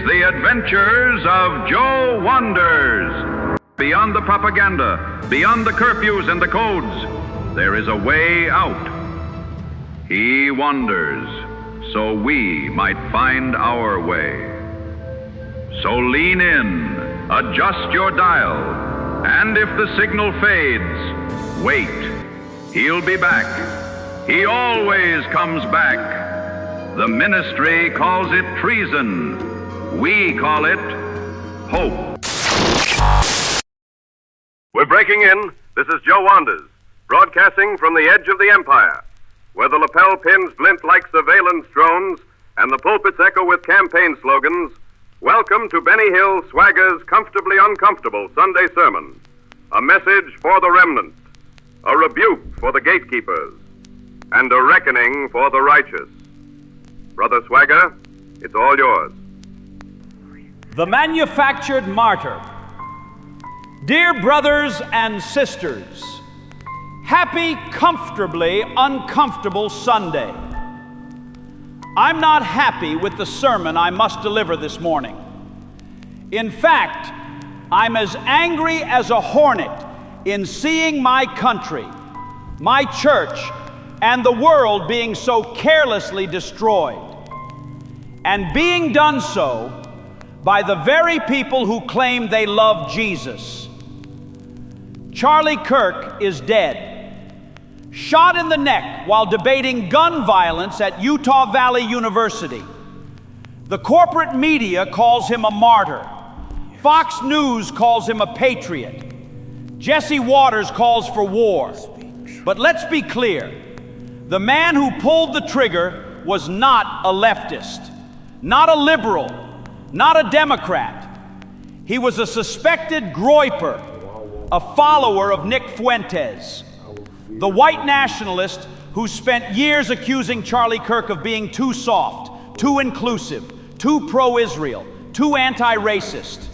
the adventures of Joe Wanders. Beyond the propaganda, beyond the curfews and the codes, there is a way out. He wanders so we might find our way. So lean in, adjust your dial, and if the signal fades, wait. He'll be back. He always comes back. The ministry calls it treason. We call it hope. We're breaking in. This is Joe Wanders, broadcasting from the edge of the empire, where the lapel pins glint like surveillance drones and the pulpits echo with campaign slogans. Welcome to Benny Hill Swagger's Comfortably Uncomfortable Sunday Sermon. A message for the remnant, a rebuke for the gatekeepers, and a reckoning for the righteous. Brother Swagger, it's all yours. The Manufactured Martyr. Dear brothers and sisters, happy, comfortably uncomfortable Sunday. I'm not happy with the sermon I must deliver this morning. In fact, I'm as angry as a hornet in seeing my country, my church, and the world being so carelessly destroyed, and being done so by the very people who claim they love Jesus. Charlie Kirk is dead, shot in the neck while debating gun violence at Utah Valley University. The corporate media calls him a martyr. Fox News calls him a patriot. Jesse Waters calls for war. But let's be clear, the man who pulled the trigger was not a leftist, not a liberal, not a Democrat. He was a suspected groyper, a follower of Nick Fuentes, the white nationalist who spent years accusing Charlie Kirk of being too soft, too inclusive, too pro-Israel, too anti-racist.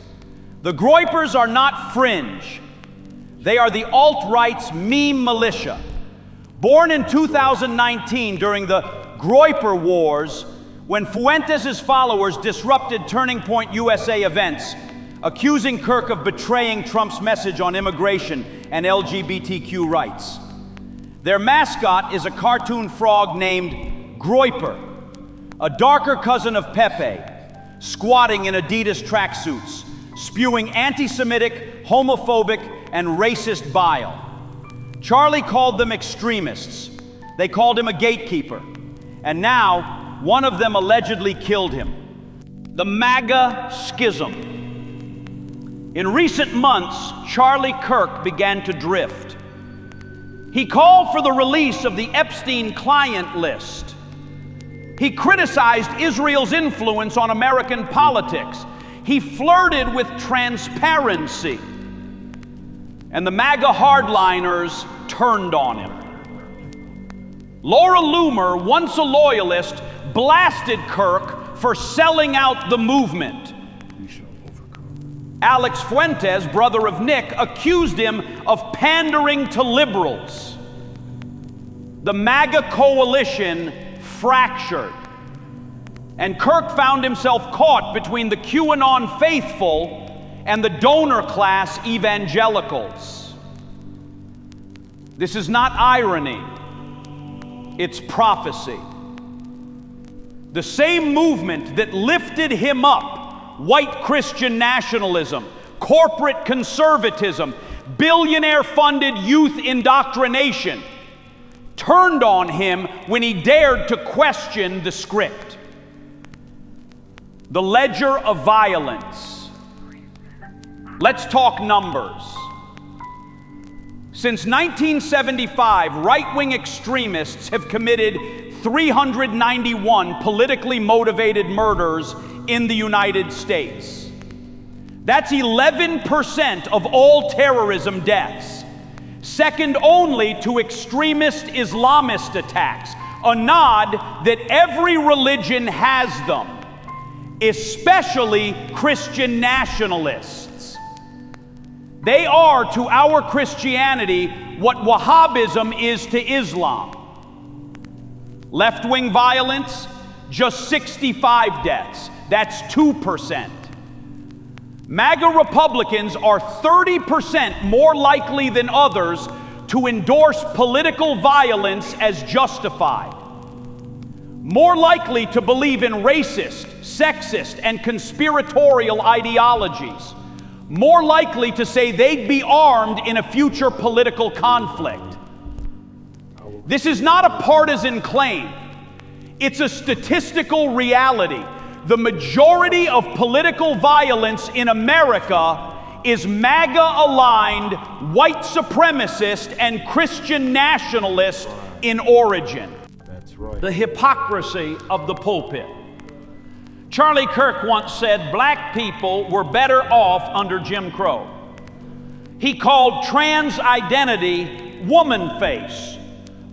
The groypers are not fringe. They are the alt-right's meme militia. Born in 2019 during the Groyper Wars, when Fuentes' followers disrupted Turning Point USA events, accusing Kirk of betraying Trump's message on immigration and LGBTQ rights. Their mascot is a cartoon frog named Groyper, a darker cousin of Pepe, squatting in Adidas tracksuits, spewing anti-Semitic, homophobic, and racist bile. Charlie called them extremists. They called him a gatekeeper. And now, one of them allegedly killed him. The MAGA schism. In recent months, Charlie Kirk began to drift. He called for the release of the Epstein client list. He criticized Israel's influence on American politics. He flirted with transparency. And the MAGA hardliners turned on him. Laura Loomer, once a loyalist, blasted Kirk for selling out the movement. Alex Fuentes, brother of Nick, accused him of pandering to liberals. The MAGA coalition fractured, and Kirk found himself caught between the QAnon faithful and the donor class evangelicals. This is not irony, it's prophecy. The same movement that lifted him up, white Christian nationalism, corporate conservatism, billionaire-funded youth indoctrination, turned on him when he dared to question the script. The ledger of violence. Let's talk numbers. Since 1975, right-wing extremists have committed 391 politically motivated murders in the United States. That's 11% of all terrorism deaths, second only to extremist Islamist attacks, a nod that every religion has them, especially Christian nationalists. They are to our Christianity what Wahhabism is to Islam. Left-wing violence, just 65 deaths. That's 2%. MAGA Republicans are 30% more likely than others to endorse political violence as justified, more likely to believe in racist, sexist, and conspiratorial ideologies, more likely to say they'd be armed in a future political conflict. This is not a partisan claim. It's a statistical reality. The majority of political violence in America is MAGA-aligned, white supremacist, and Christian nationalist in origin. That's right. The hypocrisy of the pulpit. Charlie Kirk once said black people were better off under Jim Crow. He called trans identity woman face,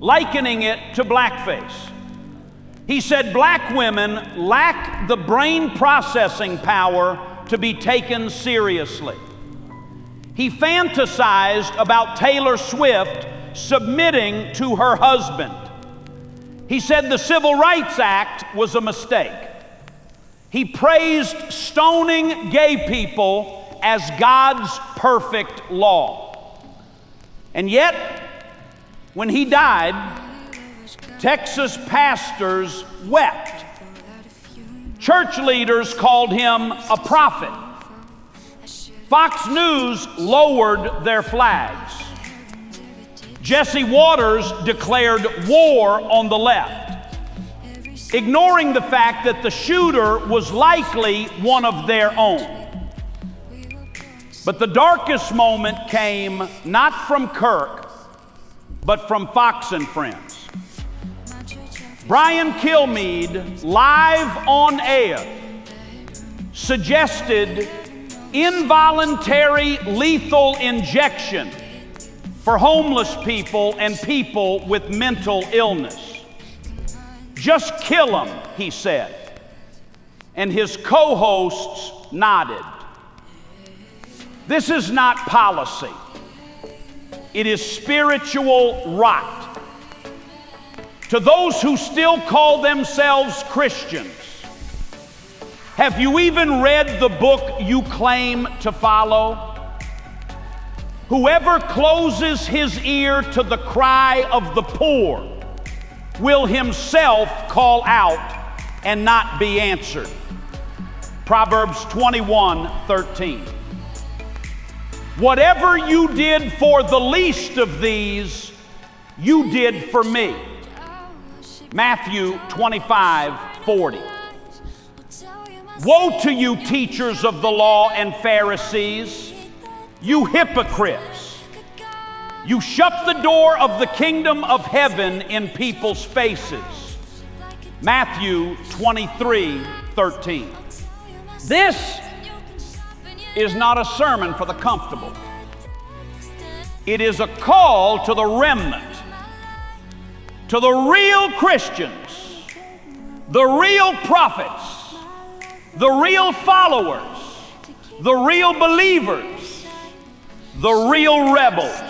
likening it to blackface. He said black women lack the brain processing power to be taken seriously. He fantasized about Taylor Swift submitting to her husband. He said the Civil Rights Act was a mistake. He praised stoning gay people as God's perfect law. And yet, when he died, Texas pastors wept. Church leaders called him a prophet. Fox News lowered their flags. Jesse Waters declared war on the left, ignoring the fact that the shooter was likely one of their own. But the darkest moment came not from Kirk, but from Fox and Friends. Brian Kilmeade, live on air, suggested involuntary lethal injection for homeless people and people with mental illness. Just kill them, he said, and his co-hosts nodded. This is not policy. It is spiritual rot. To those who still call themselves Christians, have you even read the book you claim to follow? Whoever closes his ear to the cry of the poor will himself call out and not be answered. Proverbs 21:13. Whatever you did for the least of these, you did for me. Matthew 25:40. Woe to you, teachers of the law and Pharisees, you hypocrites! You shut the door of the kingdom of heaven in people's faces. Matthew 23:13. This is not a sermon for the comfortable. It is a call to the remnant, to the real Christians, the real prophets, the real followers, the real believers, the real rebels,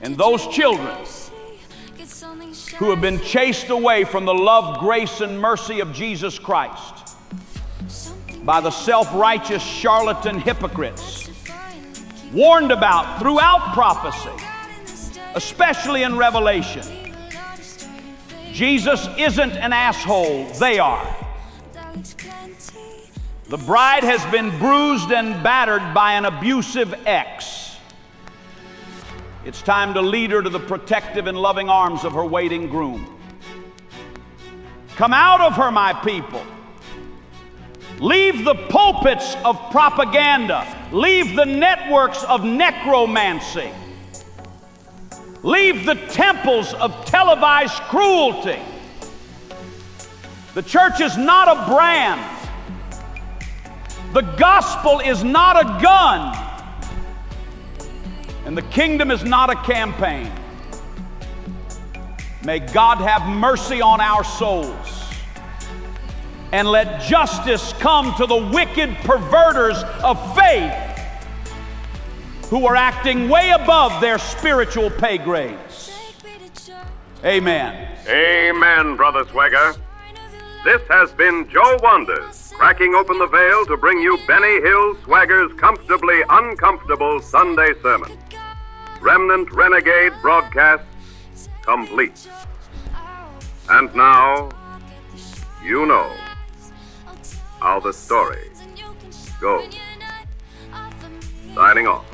and those children who have been chased away from the love, grace, and mercy of Jesus Christ by the self-righteous charlatan hypocrites warned about throughout prophecy, especially in Revelation. Jesus isn't an asshole, they are. The bride has been bruised and battered by an abusive ex. It's time to lead her to the protective and loving arms of her waiting groom. Come out of her, my people. Leave the pulpits of propaganda. Leave the networks of necromancy. Leave the temples of televised cruelty. The church is not a brand. The gospel is not a gun. And the kingdom is not a campaign. May God have mercy on our souls and let justice come to the wicked perverters of faith who are acting way above their spiritual pay grades. Amen. Amen, Brother Swagger. This has been Joe Wonders, cracking open the veil to bring you Benny Hill Swagger's Comfortably Uncomfortable Sunday Sermon. Remnant Renegade broadcast complete. And now, you know how the story goes. Signing off.